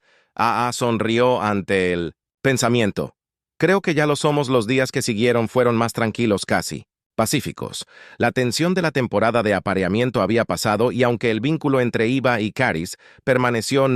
Sonrió ante el pensamiento. «Creo que ya lo somos». Los días que siguieron fueron más tranquilos, casi pacíficos. La tensión de la temporada de apareamiento había pasado y aunque el vínculo entre Eva y Caris permaneció,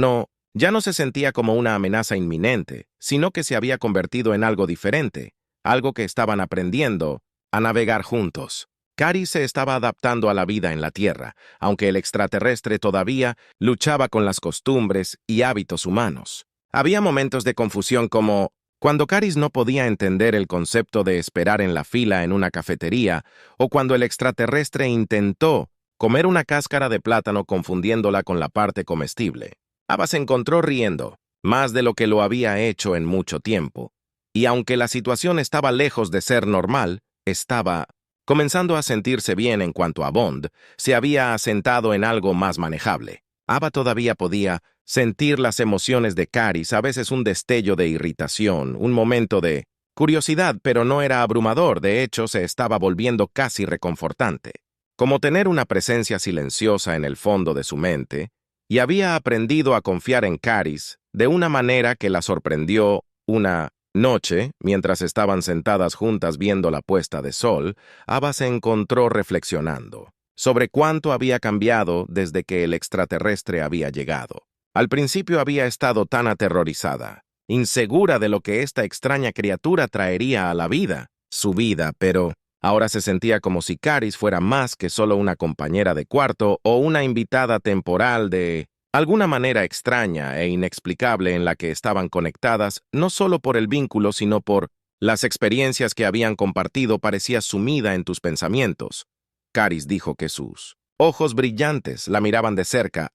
ya no se sentía como una amenaza inminente, sino que se había convertido en algo diferente, algo que estaban aprendiendo a navegar juntos. Caris se estaba adaptando a la vida en la Tierra, aunque el extraterrestre todavía luchaba con las costumbres y hábitos humanos. Había momentos de confusión como cuando Caris no podía entender el concepto de esperar en la fila en una cafetería o cuando el extraterrestre intentó comer una cáscara de plátano confundiéndola con la parte comestible. Ava se encontró riendo, más de lo que lo había hecho en mucho tiempo, y aunque la situación estaba lejos de ser normal, estaba comenzando a sentirse bien en cuanto a Bond, se había asentado en algo más manejable. Ava todavía podía sentir las emociones de Caris, a veces un destello de irritación, un momento de curiosidad, pero no era abrumador. De hecho, se estaba volviendo casi reconfortante. Como tener una presencia silenciosa en el fondo de su mente, y había aprendido a confiar en Caris de una manera que la sorprendió. Una noche, mientras estaban sentadas juntas viendo la puesta de sol, Ava se encontró reflexionando sobre cuánto había cambiado desde que el extraterrestre había llegado. Al principio había estado tan aterrorizada, insegura de lo que esta extraña criatura traería a la vida, su vida, pero ahora se sentía como si Caris fuera más que solo una compañera de cuarto o una invitada temporal de alguna manera extraña e inexplicable en la que estaban conectadas, no solo por el vínculo, sino por las experiencias que habían compartido. Parecía sumida en tus pensamientos. Caris dijo que sus ojos brillantes la miraban de cerca.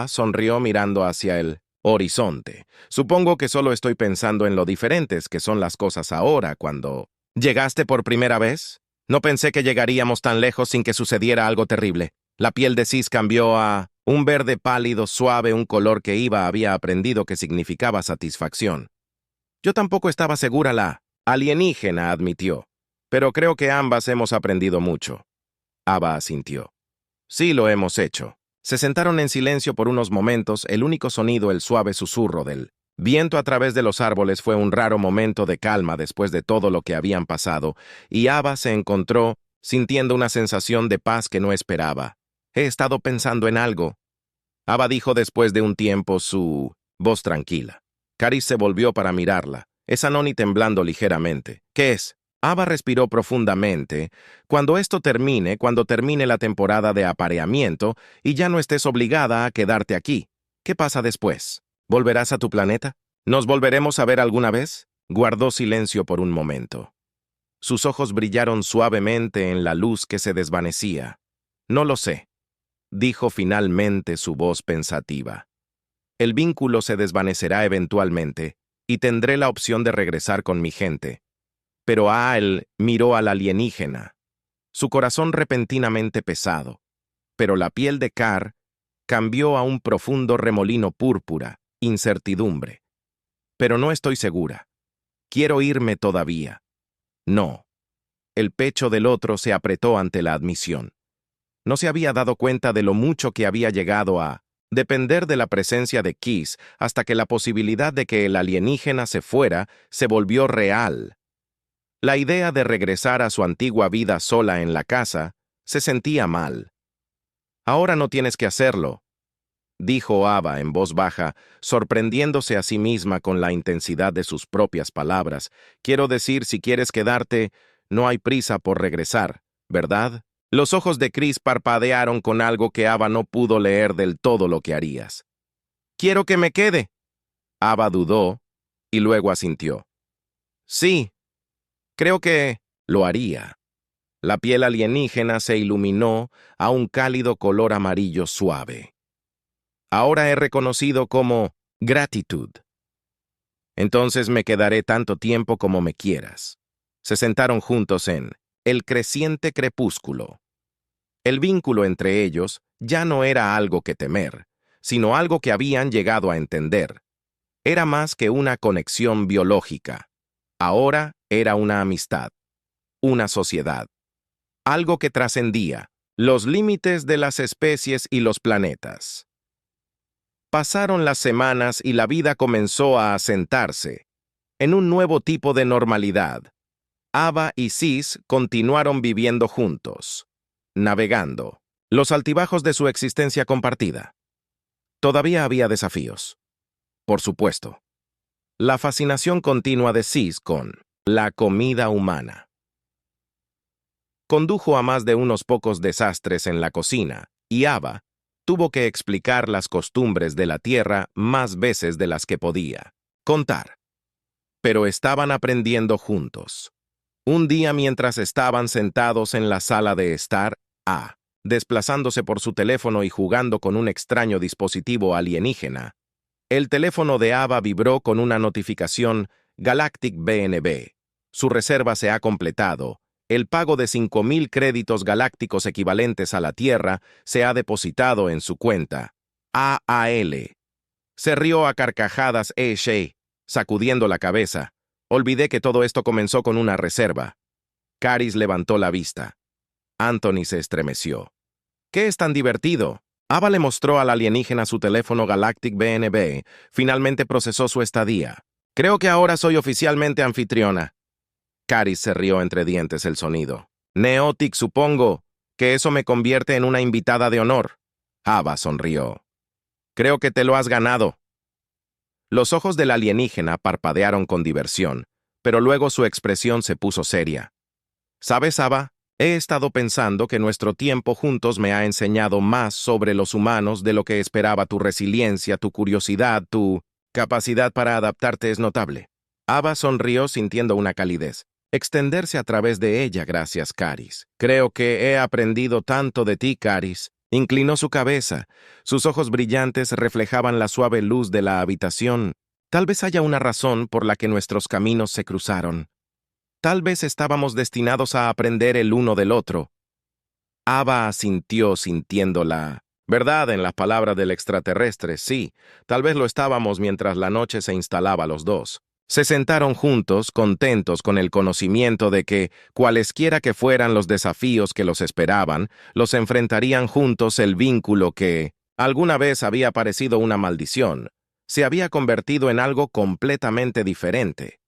Sonrió mirando hacia el horizonte. Supongo que solo estoy pensando en lo diferentes que son las cosas ahora. Cuando llegaste por primera vez, no pensé que llegaríamos tan lejos sin que sucediera algo terrible. La piel de Sis cambió a un verde pálido, suave, un color que Eva había aprendido que significaba satisfacción. Yo tampoco estaba segura, la alienígena admitió, pero creo que ambas hemos aprendido mucho. Ava asintió. Sí, lo hemos hecho. Se sentaron en silencio por unos momentos. El único sonido, el suave susurro del viento a través de los árboles, fue un raro momento de calma después de todo lo que habían pasado, y Ava se encontró sintiendo una sensación de paz que no esperaba. He estado pensando en algo. Ava dijo después de un tiempo, su voz tranquila. Caris se volvió para mirarla, esa noni temblando ligeramente. ¿Qué es? Ava respiró profundamente. Cuando termine la temporada de apareamiento y ya no estés obligada a quedarte aquí. ¿Qué pasa después? ¿Volverás a tu planeta? ¿Nos volveremos a ver alguna vez? Guardó silencio por un momento. Sus ojos brillaron suavemente en la luz que se desvanecía. No lo sé, dijo finalmente, su voz pensativa. El vínculo se desvanecerá eventualmente y tendré la opción de regresar con mi gente. Pero él miró al alienígena, su corazón repentinamente pesado, pero la piel de Car cambió a un profundo remolino púrpura, incertidumbre. Pero no estoy segura. Quiero irme todavía. No. El pecho del otro se apretó ante la admisión. No se había dado cuenta de lo mucho que había llegado a depender de la presencia de Kiss hasta que la posibilidad de que el alienígena se fuera se volvió real. La idea de regresar a su antigua vida sola en la casa se sentía mal. Ahora no tienes que hacerlo, dijo Ava en voz baja, sorprendiéndose a sí misma con la intensidad de sus propias palabras. Quiero decir, si quieres quedarte, no hay prisa por regresar, ¿verdad? Los ojos de Chris parpadearon con algo que Ava no pudo leer del todo. Lo que harías. Quiero que me quede. Ava dudó y luego asintió. Sí. Creo que lo haría. La piel alienígena se iluminó a un cálido color amarillo suave. Ahora he reconocido como gratitud. Entonces me quedaré tanto tiempo como me quieras. Se sentaron juntos en el creciente crepúsculo. El vínculo entre ellos ya no era algo que temer, sino algo que habían llegado a entender. Era más que una conexión biológica. Ahora era una amistad. Una sociedad. Algo que trascendía los límites de las especies y los planetas. Pasaron las semanas y la vida comenzó a asentarse en un nuevo tipo de normalidad. Ava y Sis continuaron viviendo juntos, navegando los altibajos de su existencia compartida. Todavía había desafíos. Por supuesto. La fascinación continua de Sis con la comida humana condujo a más de unos pocos desastres en la cocina, y Ava tuvo que explicar las costumbres de la Tierra más veces de las que podía contar. Pero estaban aprendiendo juntos. Un día, mientras estaban sentados en la sala de estar, desplazándose por su teléfono y jugando con un extraño dispositivo alienígena, el teléfono de Ava vibró con una notificación: Galactic BNB. Su reserva se ha completado. El pago de 5,000 créditos galácticos equivalentes a la Tierra se ha depositado en su cuenta. AAL. Se rió a carcajadas Shea, sacudiendo la cabeza. Olvidé que todo esto comenzó con una reserva. Caris levantó la vista. Anthony se estremeció. ¿Qué es tan divertido? Ava le mostró al alienígena su teléfono Galactic BNB. Finalmente procesó su estadía. Creo que ahora soy oficialmente anfitriona. Caris se rió entre dientes el sonido. Neotic, supongo que eso me convierte en una invitada de honor. Ava sonrió. Creo que te lo has ganado. Los ojos del alienígena parpadearon con diversión, pero luego su expresión se puso seria. ¿Sabes, Ava? He estado pensando que nuestro tiempo juntos me ha enseñado más sobre los humanos de lo que esperaba. Tu resiliencia, tu curiosidad, tu capacidad para adaptarte es notable. Ava sonrió sintiendo una calidez. Extenderse a través de ella, gracias, Caris. Creo que he aprendido tanto de ti, Caris. Inclinó su cabeza. Sus ojos brillantes reflejaban la suave luz de la habitación. Tal vez haya una razón por la que nuestros caminos se cruzaron. Tal vez estábamos destinados a aprender el uno del otro. Ava asintió sintiendo la verdad en las palabras del extraterrestre. Sí, tal vez lo estábamos mientras la noche se instalaba los dos. Se sentaron juntos, contentos con el conocimiento de que, cualesquiera que fueran los desafíos que los esperaban, los enfrentarían juntos. El vínculo que, alguna vez había parecido una maldición, se había convertido en algo completamente diferente,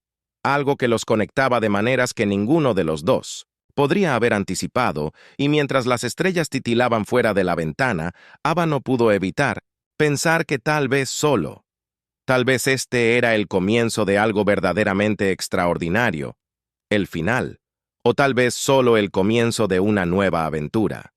algo que los conectaba de maneras que ninguno de los dos podría haber anticipado, y mientras las estrellas titilaban fuera de la ventana, Ava no pudo evitar pensar que tal vez este era el comienzo de algo verdaderamente extraordinario, el final, o tal vez solo el comienzo de una nueva aventura.